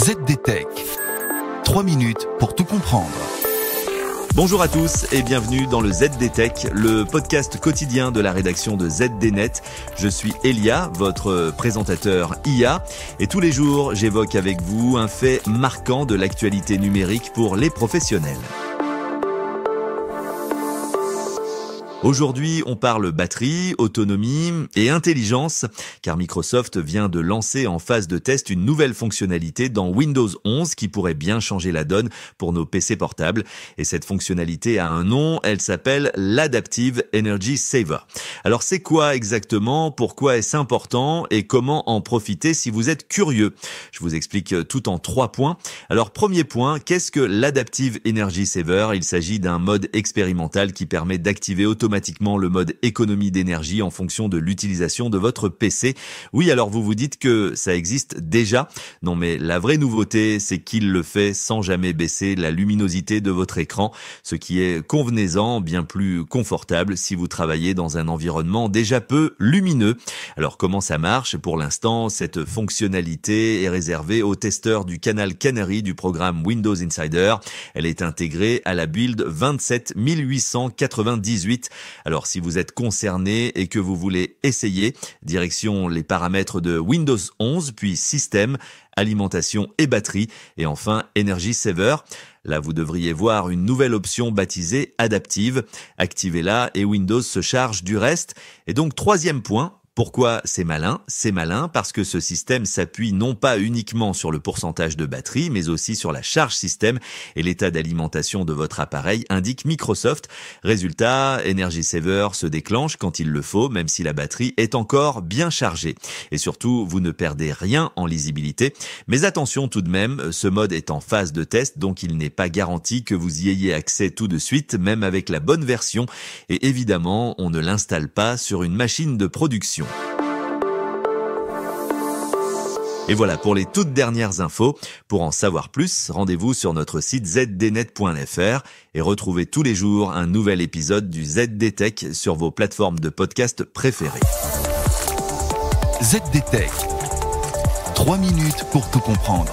ZDTech. 3 minutes pour tout comprendre. Bonjour à tous et bienvenue dans le ZDTech, le podcast quotidien de la rédaction de ZDNet. Je suis Elia, votre présentateur IA, et tous les jours j'évoque avec vous un fait marquant de l'actualité numérique pour les professionnels. Aujourd'hui, on parle batterie, autonomie et intelligence, car Microsoft vient de lancer en phase de test une nouvelle fonctionnalité dans Windows 11 qui pourrait bien changer la donne pour nos PC portables. Et cette fonctionnalité a un nom, elle s'appelle l'Adaptive Energy Saver. Alors c'est quoi exactement, pourquoi est-ce important et comment en profiter si vous êtes curieux? Je vous explique tout en 3 points. Alors premier point, qu'est-ce que l'Adaptive Energy Saver? Il s'agit d'un mode expérimental qui permet d'activer automatiquement le mode économie d'énergie en fonction de l'utilisation de votre PC. Oui, alors vous vous dites que ça existe déjà. Non, mais la vraie nouveauté, c'est qu'il le fait sans jamais baisser la luminosité de votre écran, ce qui est convenez-en, bien plus confortable si vous travaillez dans un environnement déjà peu lumineux. Alors comment ça marche? Pour l'instant, cette fonctionnalité est réservée aux testeurs du canal Canary du programme Windows Insider. Elle est intégrée à la build 27898. Alors si vous êtes concerné et que vous voulez essayer, direction les paramètres de Windows 11, puis Système, alimentation et batterie, et enfin Energy Saver. Là, vous devriez voir une nouvelle option baptisée Adaptive. Activez-la et Windows se charge du reste. Et donc, troisième point. Pourquoi c'est malin? C'est malin parce que ce système s'appuie non pas uniquement sur le pourcentage de batterie, mais aussi sur la charge système et l'état d'alimentation de votre appareil, indique Microsoft. Résultat, Energy Saver se déclenche quand il le faut, même si la batterie est encore bien chargée. Et surtout, vous ne perdez rien en lisibilité. Mais attention tout de même, ce mode est en phase de test, donc il n'est pas garanti que vous y ayez accès tout de suite, même avec la bonne version. Et évidemment, on ne l'installe pas sur une machine de production. Et voilà pour les toutes dernières infos. Pour en savoir plus, rendez-vous sur notre site zdnet.fr et retrouvez tous les jours un nouvel épisode du ZDTech sur vos plateformes de podcast préférées. ZDTech. 3 minutes pour tout comprendre.